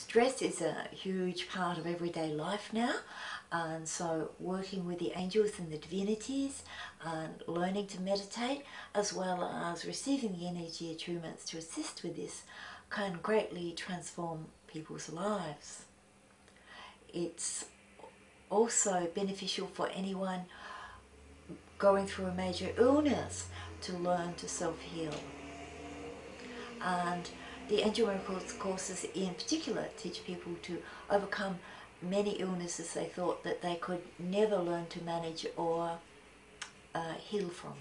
Stress is a huge part of everyday life now, and so working with the angels and the divinities and learning to meditate, as well as receiving the energy attunements to assist with this, can greatly transform people's lives. It's also beneficial for anyone going through a major illness to learn to self-heal. And the Angel Miracles courses in particular teach people to overcome many illnesses they thought that they could never learn to manage or heal from.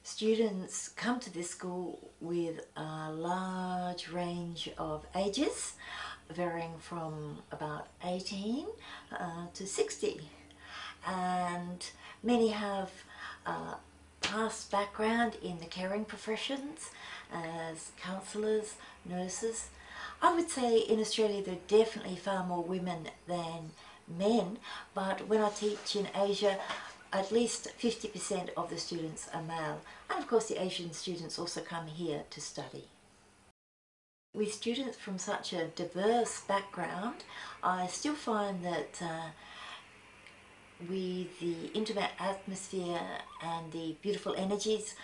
Students come to this school with a large range of ages, varying from about 18 to 60. And many have past background in the caring professions as counsellors, nurses. I would say in Australia there are definitely far more women than men, but when I teach in Asia, at least 50% of the students are male. And of course the Asian students also come here to study. With students from such a diverse background, I still find that with the intimate atmosphere and the beautiful energies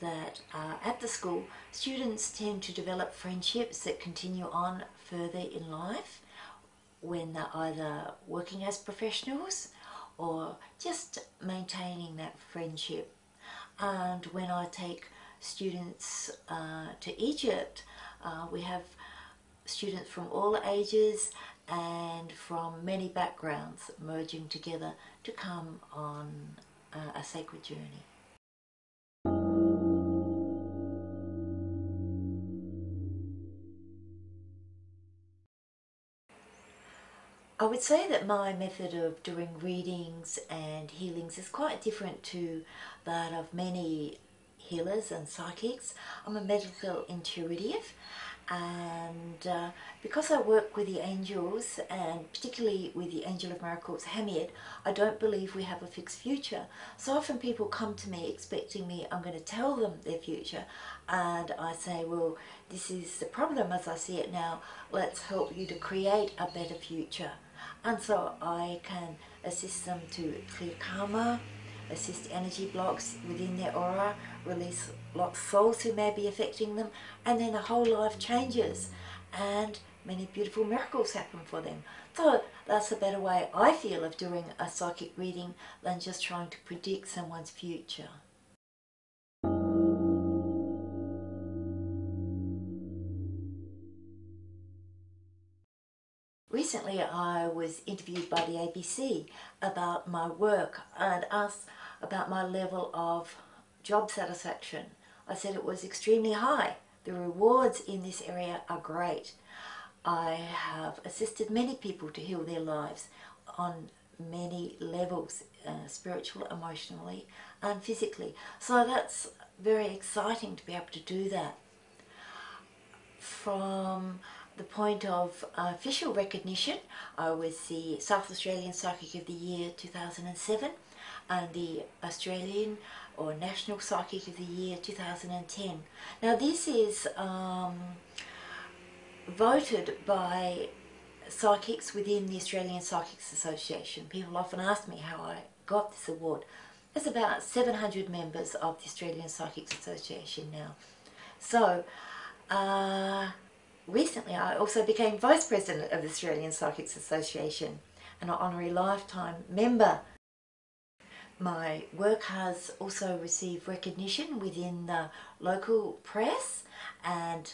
that are at the school, students tend to develop friendships that continue on further in life when they're either working as professionals or just maintaining that friendship. And when I take students to Egypt, we have students from all ages and from many backgrounds merging together to come on a sacred journey. I would say that my method of doing readings and healings is quite different to that of many healers and psychics. I'm a medical intuitive, and because I work with the angels, and particularly with the Angel of Miracles, Hamid, I don't believe we have a fixed future. So often people come to me expecting me I'm going to tell them their future, and I say, well, this is the problem as I see it now, let's help you to create a better future. And so I can assist them to clear karma, assist energy blocks within their aura, release lost souls who may be affecting them, and then a whole life changes and many beautiful miracles happen for them. So that's a better way, I feel, of doing a psychic reading than just trying to predict someone's future. Recently I was interviewed by the ABC about my work and asked about my level of job satisfaction. I said it was extremely high. The rewards in this area are great. I have assisted many people to heal their lives on many levels, spiritual, emotionally and physically. So that's very exciting to be able to do that. From the point of official recognition, I was the South Australian Psychic of the Year 2007 and the Australian or National Psychic of the Year 2010. Now this is voted by psychics within the Australian Psychics Association. People often ask me how I got this award. There's about 700 members of the Australian Psychics Association now. So recently I also became Vice President of the Australian Psychics Association and an honorary lifetime member. My work has also received recognition within the local press and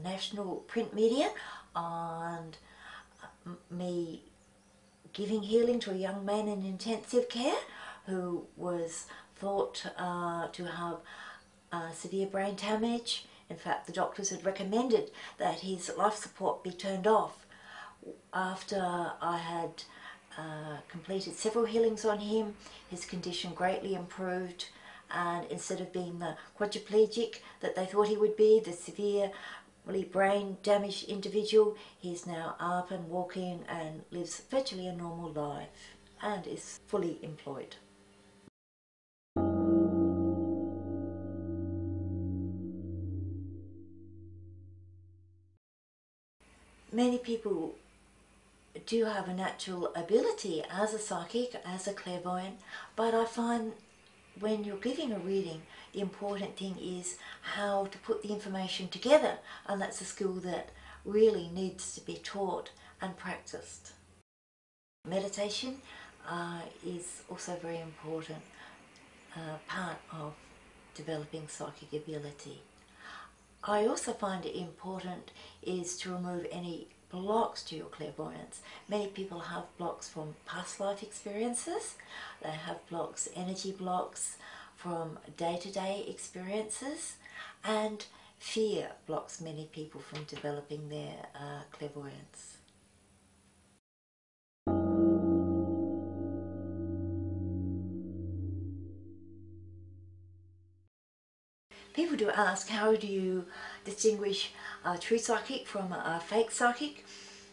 national print media on me giving healing to a young man in intensive care who was thought to have severe brain damage. In fact, the doctors had recommended that his life support be turned off. After I had completed several healings on him, his condition greatly improved, and instead of being the quadriplegic that they thought he would be, the severely brain damaged individual, he's now up and walking and lives virtually a normal life and is fully employed. many people do have a natural ability as a psychic, as a clairvoyant, but I find when you're giving a reading, the important thing is how to put the information together, and that's a skill that really needs to be taught and practiced. Meditation is also a very important part of developing psychic ability. I also find it important is to remove any blocks to your clairvoyance. Many people have blocks from past life experiences. They have blocks, energy blocks from day-to-day experiences, and fear blocks many people from developing their clairvoyance. People do ask, how do you distinguish a true psychic from a fake psychic?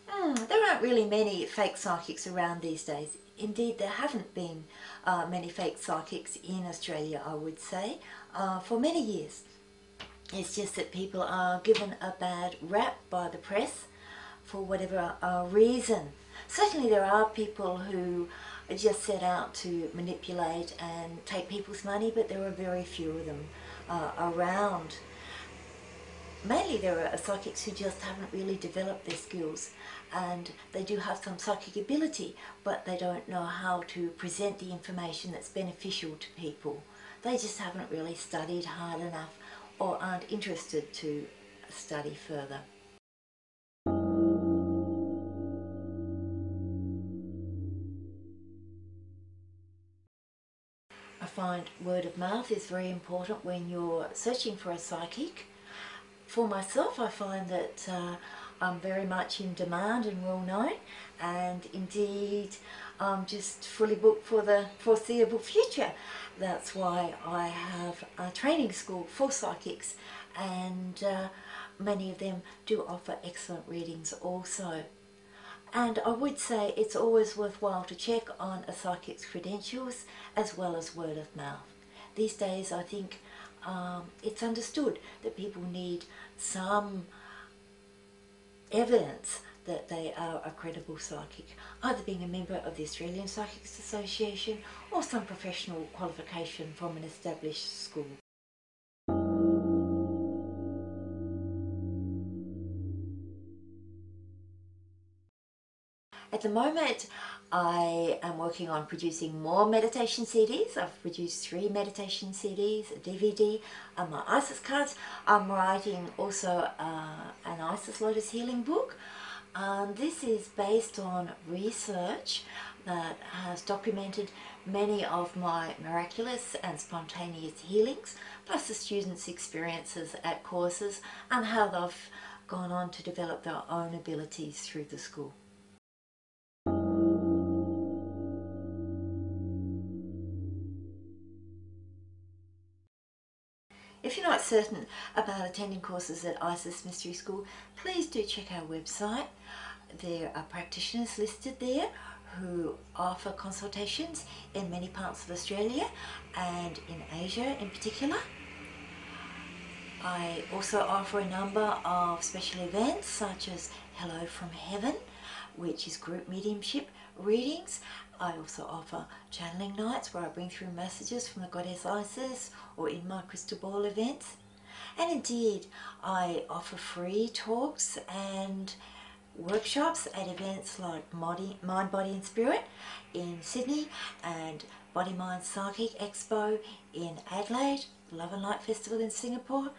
There aren't really many fake psychics around these days. Indeed, there haven't been many fake psychics in Australia, I would say, for many years. It's just that people are given a bad rap by the press for whatever reason. Certainly there are people who just set out to manipulate and take people's money, but there are very few of them around. Mainly there are psychics who just haven't really developed their skills, and they do have some psychic ability, but they don't know how to present the information that's beneficial to people. They just haven't really studied hard enough or aren't interested to study further. I find word of mouth is very important when you're searching for a psychic. For myself, I find that I'm very much in demand and well known, and indeed I'm just fully booked for the foreseeable future. That's why I have a training school for psychics, and many of them do offer excellent readings also. And I would say it's always worthwhile to check on a psychic's credentials as well as word of mouth. These days I think it's understood that people need some evidence that they are a credible psychic, either being a member of the Australian Psychics Association or some professional qualification from an established school. At the moment, I am working on producing more meditation CDs. I've produced 3 meditation CDs, a DVD, and my Isis cards. I'm writing also an Isis Lotus healing book. This is based on research that has documented many of my miraculous and spontaneous healings, plus the students' experiences at courses and how they've gone on to develop their own abilities through the school. If you're not certain about attending courses at Isis Mystery School, please do check our website. There are practitioners listed there who offer consultations in many parts of Australia and in Asia in particular. I also offer a number of special events such as Hello from Heaven, which is group mediumship readings. I also offer channeling nights where I bring through messages from the goddess Isis, or in my crystal ball events. And indeed, I offer free talks and workshops at events like Mind, Body and Spirit in Sydney and Body Mind Psychic Expo in Adelaide, Love and Light Festival in Singapore.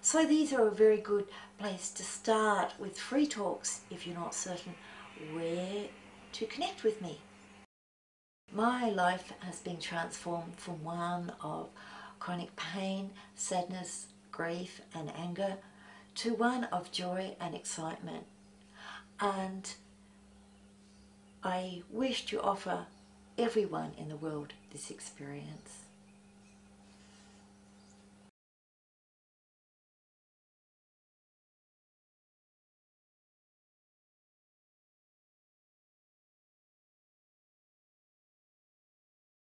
So these are a very good place to start with free talks if you're not certain where to connect with me. My life has been transformed from one of chronic pain, sadness, grief and anger to one of joy and excitement. And I wish to offer everyone in the world this experience.